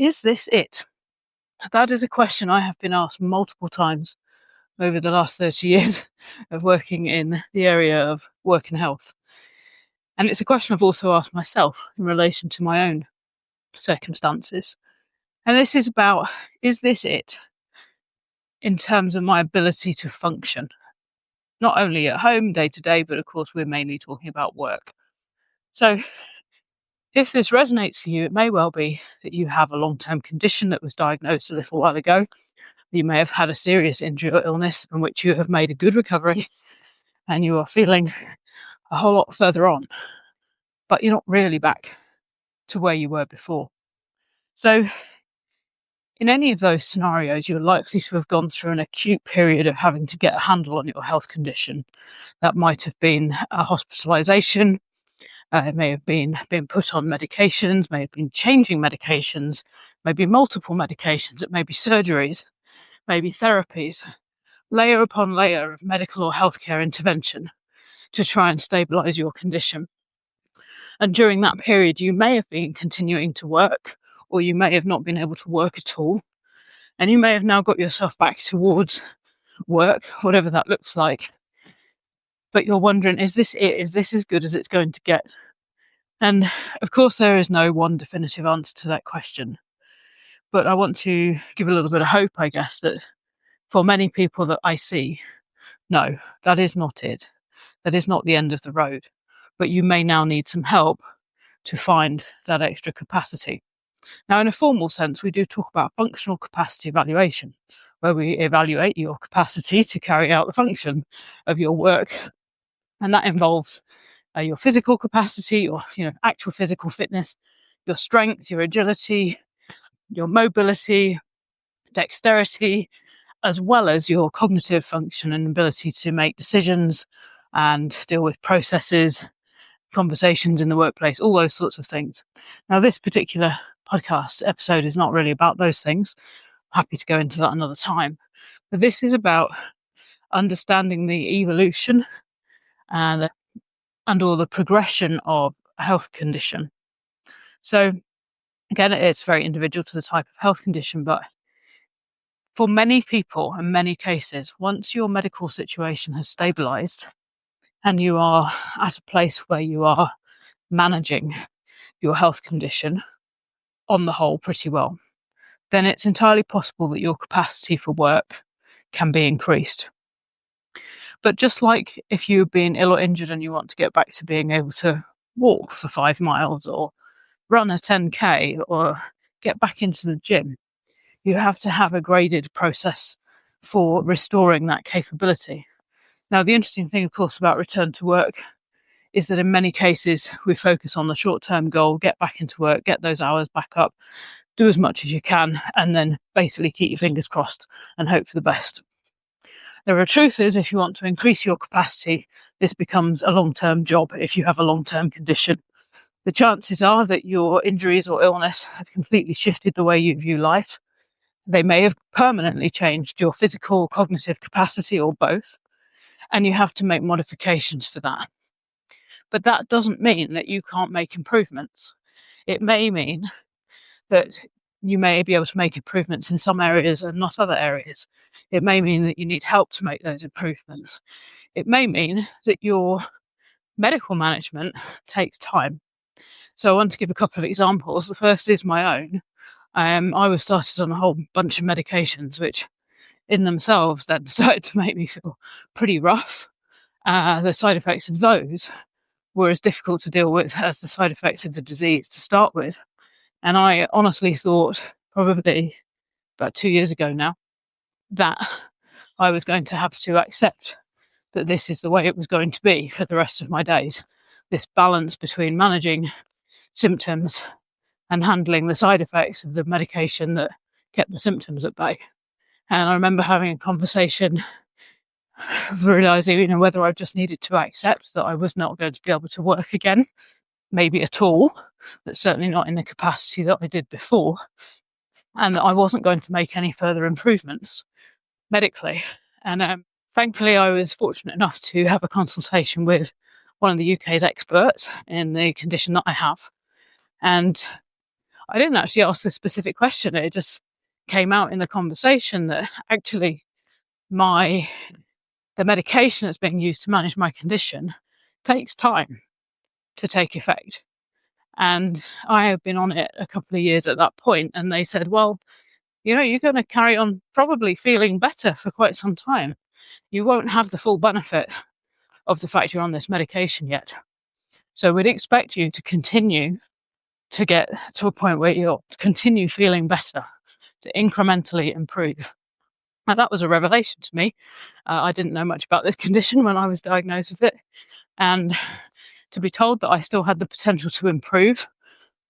is this it? That is a question I have been asked multiple times over the last 30 years of working in the area of work and health. And it's a question I've also asked myself in relation to my own circumstances. And this is about, is this it in terms of my ability to function? Not only at home day to day, but of course, we're mainly talking about work. So if this resonates for you, it may well be that you have a long-term condition that was diagnosed a little while ago. You may have had a serious injury or illness from which you have made a good recovery and you are feeling a whole lot further on, but you're not really back to where you were before. So in any of those scenarios, you're likely to have gone through an acute period of having to get a handle on your health condition. That might have been a hospitalisation. It may have been being put on medications, may have been changing medications, maybe multiple medications, it may be surgeries, maybe therapies, layer upon layer of medical or healthcare intervention to try and stabilise your condition. And during that period, you may have been continuing to work, or you may have not been able to work at all. And you may have now got yourself back towards work, whatever that looks like. But you're wondering, is this it? Is this as good as it's going to get? And of course, there is no one definitive answer to that question. But I want to give a little bit of hope, I guess, that for many people that I see, no, that is not it. That is not the end of the road. But you may now need some help to find that extra capacity. Now, in a formal sense, we do talk about functional capacity evaluation, where we evaluate your capacity to carry out the function of your work. And that involves your physical capacity, or actual physical fitness, your strength, your agility, your mobility, dexterity, as well as your cognitive function and ability to make decisions and deal with processes, conversations in the workplace, all those sorts of things. Now, this particular podcast episode is not really about those things. I'm happy to go into that another time. But this is about understanding the evolution and or the progression of a health condition. So again, it's very individual to the type of health condition, but for many people in many cases, once your medical situation has stabilized and you are at a place where you are managing your health condition on the whole pretty well, then it's entirely possible that your capacity for work can be increased. But just like if you've been ill or injured and you want to get back to being able to walk for 5 miles or run a 10K or get back into the gym, you have to have a graded process for restoring that capability. Now, the interesting thing, of course, about return to work is that in many cases, we focus on the short-term goal, get back into work, get those hours back up, do as much as you can, and then basically keep your fingers crossed and hope for the best. The truth is, if you want to increase your capacity, this becomes a long-term job if you have a long-term condition. The chances are that your injuries or illness have completely shifted the way you view life. They may have permanently changed your physical, cognitive capacity, or both, and you have to make modifications for that. But that doesn't mean that you can't make improvements. It may mean that you may be able to make improvements in some areas and not other areas. It may mean that you need help to make those improvements. It may mean that your medical management takes time. So I want to give a couple of examples. The first is my own. I was started on a whole bunch of medications, which in themselves then started to make me feel pretty rough. The side effects of those were as difficult to deal with as the side effects of the disease to start with. And I honestly thought, probably about 2 years ago now, that I was going to have to accept that this is the way it was going to be for the rest of my days. This balance between managing symptoms and handling the side effects of the medication that kept the symptoms at bay. And I remember having a conversation, realising, whether I just needed to accept that I was not going to be able to work again, maybe at all, but certainly not in the capacity that I did before, and that I wasn't going to make any further improvements medically. And thankfully, I was fortunate enough to have a consultation with one of the UK's experts in the condition that I have. And I didn't actually ask a specific question. It just came out in the conversation that actually the medication that's being used to manage my condition takes time to take effect. And I have been on it a couple of years at that point, and they said, well, you're going to carry on probably feeling better for quite some time. You won't have the full benefit of the fact you're on this medication yet. So we'd expect you to continue to get to a point where you'll continue feeling better, to incrementally improve. Now, that was a revelation to me. I didn't know much about this condition when I was diagnosed with it. And to be told that I still had the potential to improve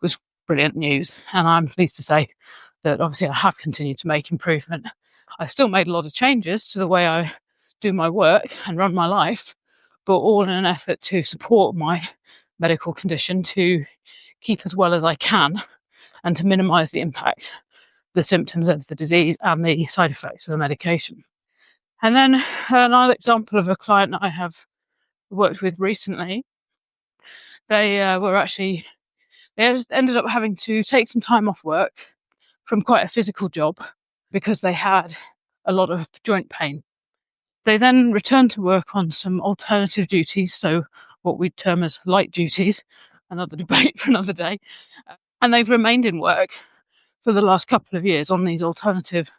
was brilliant news. And I'm pleased to say that obviously I have continued to make improvement. I still made a lot of changes to the way I do my work and run my life, but all in an effort to support my medical condition to keep as well as I can and to minimise the impact, the symptoms of the disease and the side effects of the medication. And then another example of a client I have worked with recently, they ended up having to take some time off work from quite a physical job because they had a lot of joint pain. They then returned to work on some alternative duties, so what we'd term as light duties, another debate for another day. And they've remained in work for the last couple of years on these alternative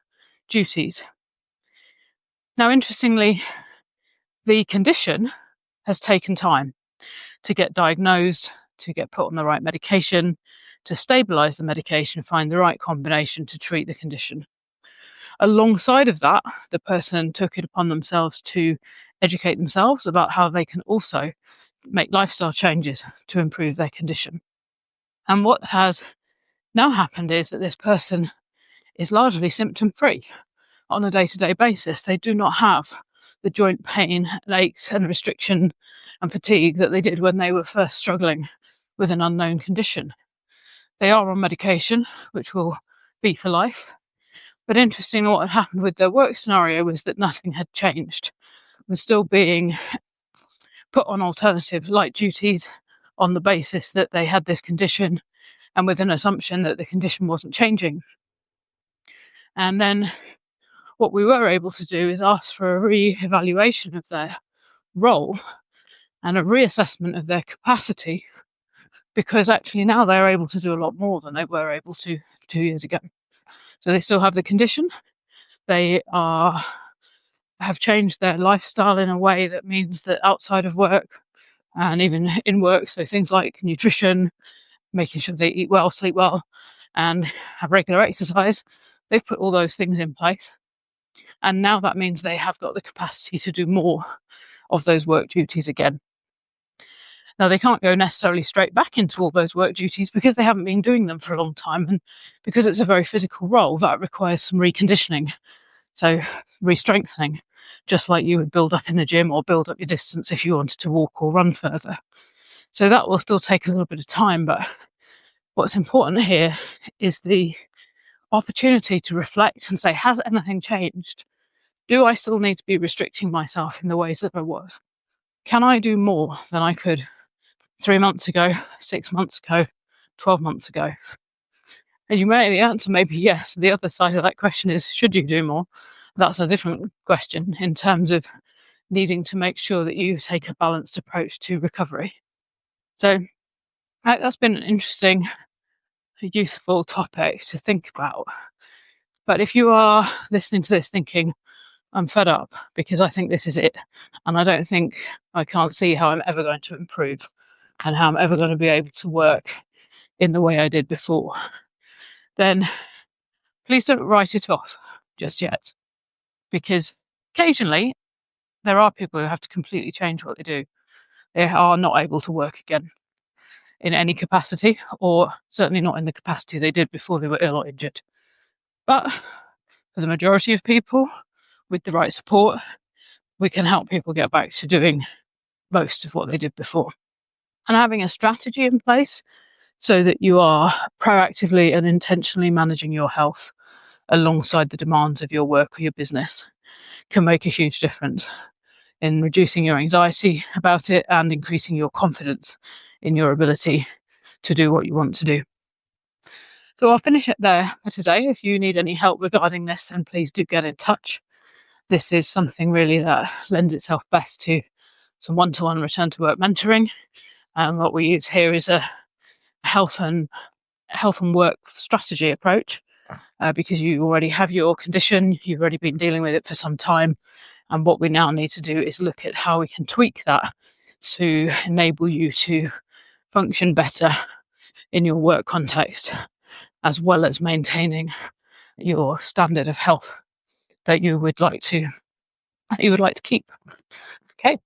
duties. Now, interestingly, the condition has taken time to get diagnosed, to get put on the right medication, to stabilise the medication, find the right combination to treat the condition. Alongside of that, the person took it upon themselves to educate themselves about how they can also make lifestyle changes to improve their condition. And what has now happened is that this person is largely symptom-free on a day-to-day basis. They do not have the joint pain, aches and restriction and fatigue that they did when they were first struggling with an unknown condition. They are on medication, which will be for life. But interestingly, what had happened with their work scenario was that nothing had changed. We're still being put on alternative light duties on the basis that they had this condition and with an assumption that the condition wasn't changing. And then what we were able to do is ask for a re-evaluation of their role and a reassessment of their capacity, because actually now they're able to do a lot more than they were able to 2 years ago. So they still have the condition. They have changed their lifestyle in a way that means that outside of work and even in work, so things like nutrition, making sure they eat well, sleep well, and have regular exercise, they've put all those things in place. And now that means they have got the capacity to do more of those work duties again. Now, they can't go necessarily straight back into all those work duties because they haven't been doing them for a long time. And because it's a very physical role, that requires some reconditioning. So re-strengthening, just like you would build up in the gym or build up your distance if you wanted to walk or run further. So that will still take a little bit of time. But what's important here is the opportunity to reflect and say, has anything changed? Do I still need to be restricting myself in the ways that I was? Can I do more than I could 3 months ago, 6 months ago, 12 months ago? And the answer may be yes. The other side of that question is, should you do more? That's a different question in terms of needing to make sure that you take a balanced approach to recovery. So that's been an interesting, useful topic to think about. But if you are listening to this thinking, I'm fed up because I think this is it, and I can't see how I'm ever going to improve and how I'm ever going to be able to work in the way I did before, then please don't write it off just yet, because occasionally there are people who have to completely change what they do. They are not able to work again in any capacity, or certainly not in the capacity they did before they were ill or injured. But for the majority of people, with the right support, we can help people get back to doing most of what they did before. And having a strategy in place so that you are proactively and intentionally managing your health alongside the demands of your work or your business can make a huge difference in reducing your anxiety about it and increasing your confidence in your ability to do what you want to do. So I'll finish it there for today. If you need any help regarding this, then please do get in touch. This is something really that lends itself best to some one-to-one return to work mentoring. And what we use here is a health and work strategy approach, because you already have your condition, you've already been dealing with it for some time. And what we now need to do is look at how we can tweak that to enable you to function better in your work context, as well as maintaining your standard of health that you would like to keep. Okay,